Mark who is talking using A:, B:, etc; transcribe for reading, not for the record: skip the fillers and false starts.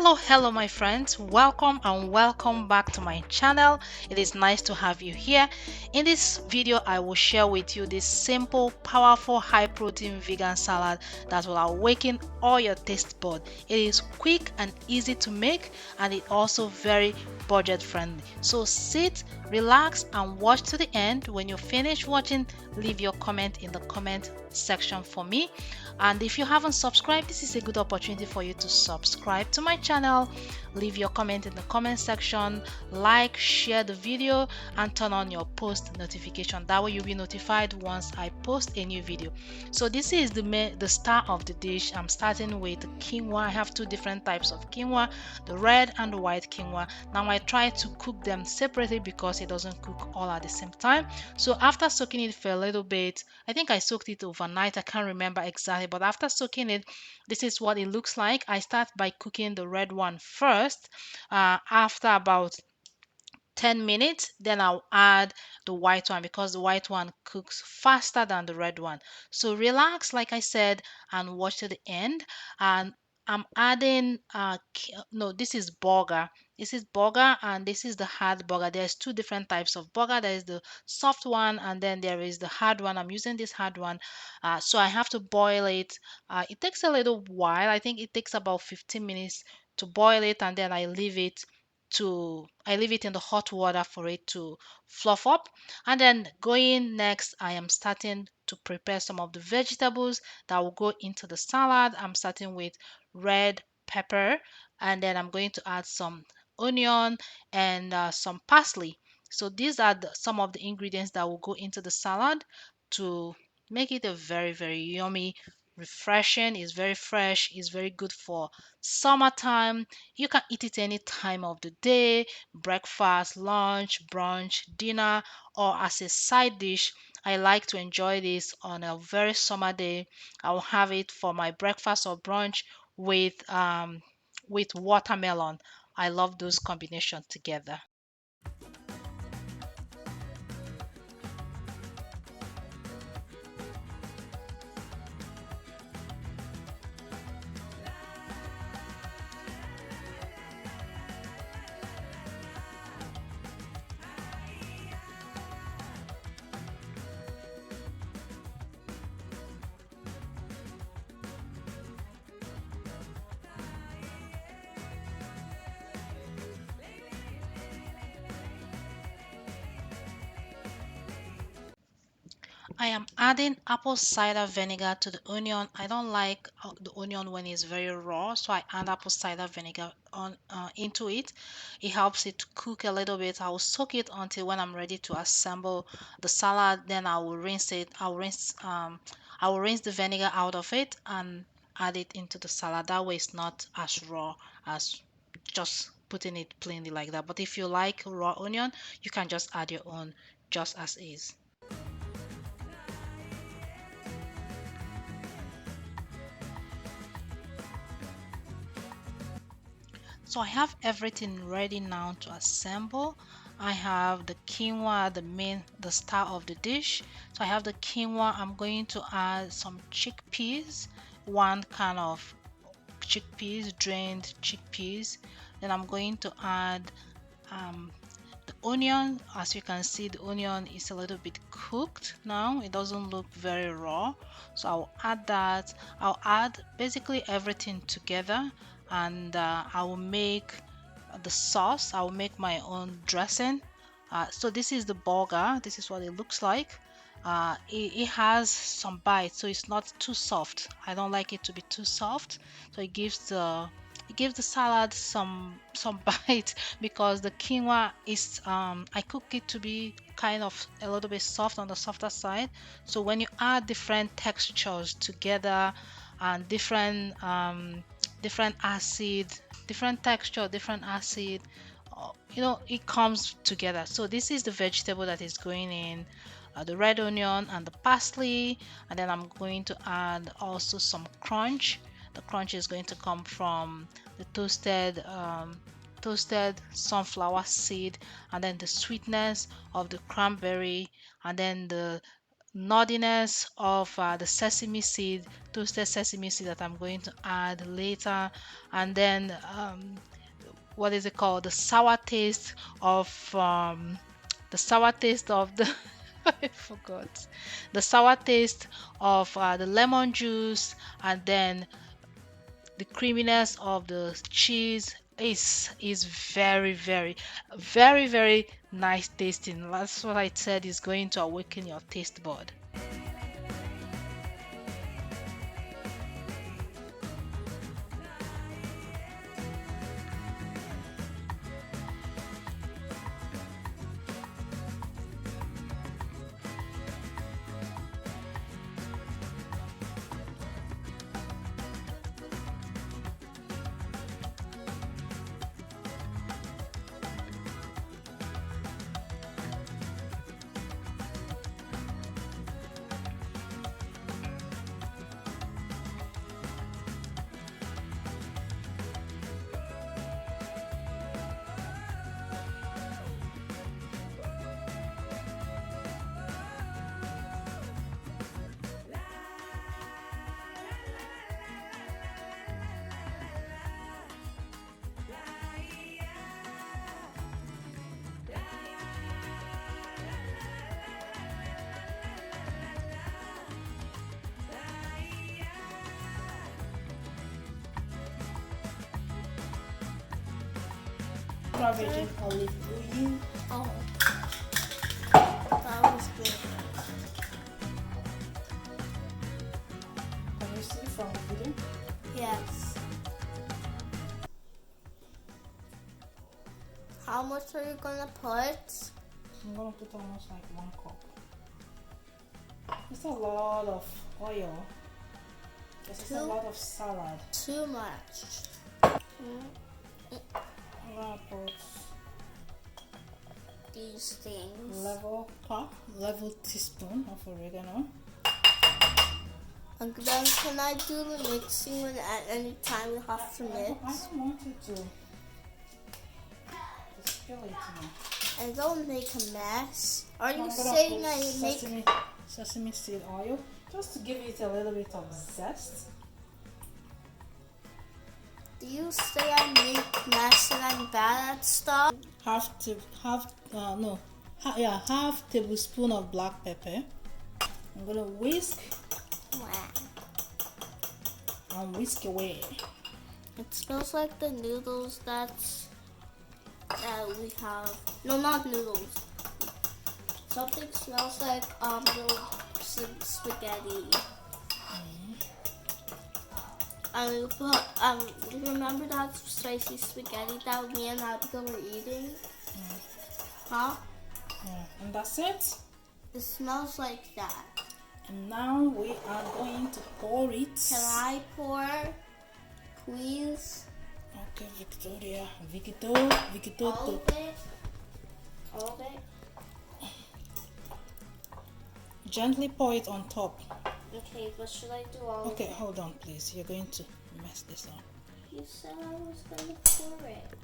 A: Hello my friends, welcome and welcome back to my channel. It is nice to have you here. In this video I will share with you this simple, powerful, high protein vegan salad that will awaken all your taste bud. It is quick and easy to make, and it also very budget friendly. So sit, relax and watch to the end. When you finish watching, leave your comment in the comment section for me. And if you haven't subscribed, this is a good opportunity for you to subscribe to my channel. Leave your comment in the comment section, like, share the video, and turn on your post notification. That way you'll be notified once I post a new video. So this is the star of the dish. I'm starting with quinoa. I have two different types of quinoa, the red and the white quinoa. Now I try to cook them separately because it doesn't cook all at the same time. So after soaking it for a little bit, I think I soaked it overnight, I can't remember exactly, but after soaking it, this is what it looks like. I start by cooking the red one first. After about 10 minutes, then I'll add the white one because the white one cooks faster than the red one. So relax, like I said, and watch to the end. And I'm adding no, this is burger. This is burger and this is the hard burger. There's two different types of burger. There is the soft one and then there is the hard one. I'm using this hard one. So I have to boil it. It takes a little while. I think it takes about 15 minutes to boil it, and then I leave it in the hot water for it to fluff up. And then going next, I am starting to prepare some of the vegetables that will go into the salad. I'm starting with red pepper, and then I'm going to add some onion and some parsley. So these are some of the ingredients that will go into the salad to make it a very yummy, refreshing. It's very fresh. It's very good for summertime. You can eat it any time of the day, breakfast, lunch, brunch, dinner, or as a side dish. I like to enjoy this on a very summer day. I'll have it for my breakfast or brunch with watermelon. I love those combinations together. I am adding apple cider vinegar to the onion. I don't like the onion when it's very raw, so I add apple cider vinegar on into it. It helps it to cook a little bit. I will soak it until when I'm ready to assemble the salad. Then I will rinse it. I will rinse the vinegar out of it and add it into the salad. That way it's not as raw as just putting it plainly like that. But if you like raw onion, you can just add your own just as is. So I have everything ready now to assemble. I have the quinoa, the star of the dish. So I have the quinoa. I'm going to add some chickpeas, one can of chickpeas, drained chickpeas. Then I'm going to add um, the onion. As you can see, the onion is a little bit cooked now. It doesn't look very raw. So I'll add that. I'll add basically everything together, and I will make the sauce. I will make my own dressing. So this is the burger. This is what it looks like. It has some bite, so it's not too soft. I don't like it to be too soft, so it gives the salad some bite because the quinoa is I cook it to be kind of a little bit soft on the softer side. So when you add different textures together and different acid, different texture, different acid, it comes together. So this is the vegetable that is going in, the red onion and the parsley, and then I'm going to add also some crunch. The crunch is going to come from the toasted sunflower seed, and then the sweetness of the cranberry, and then nuttiness of the sesame seed, toasted sesame seed that I'm going to add later, and then what is it called? The sour taste of the I forgot the sour taste of the lemon juice, and then the creaminess of the cheese is very nice tasting. That's what I said is going to awaken your taste bud.
B: Virgin olive oil.
C: Oh, that was good.
B: Can you see from the video?
C: Yes. How much are you gonna put?
B: I'm gonna put almost like 1 cup. It's a lot of oil. This is a lot of salad.
C: Too much.
B: I'm gonna put
C: These things.
B: level teaspoon of oregano.
C: And then can I do the mixing when at any time we have to
B: I
C: mix?
B: don't want you to spill it now.
C: And don't make a mess. Are you
B: I'm gonna
C: saying
B: put
C: I make?
B: sesame seed oil just to give it a little bit of zest.
C: Do you say I make mess and I'm bad at stuff?
B: Half tablespoon of black pepper. I'm gonna whisk and whisk away.
C: It smells like the noodles that we have. No, not noodles. Something smells like little spaghetti. Remember that spicy spaghetti that me and Abigail were eating? Huh?
B: Yeah, and that's it.
C: It smells like that.
B: And now we are going to pour it.
C: Can I pour, please?
B: Okay, Victoria.
C: All of it? All of it?
B: Gently pour it on top.
C: Okay, but should I do all of
B: Okay,
C: it?
B: hold on, please. You're going to mess this up.
C: You said I was going to pour it.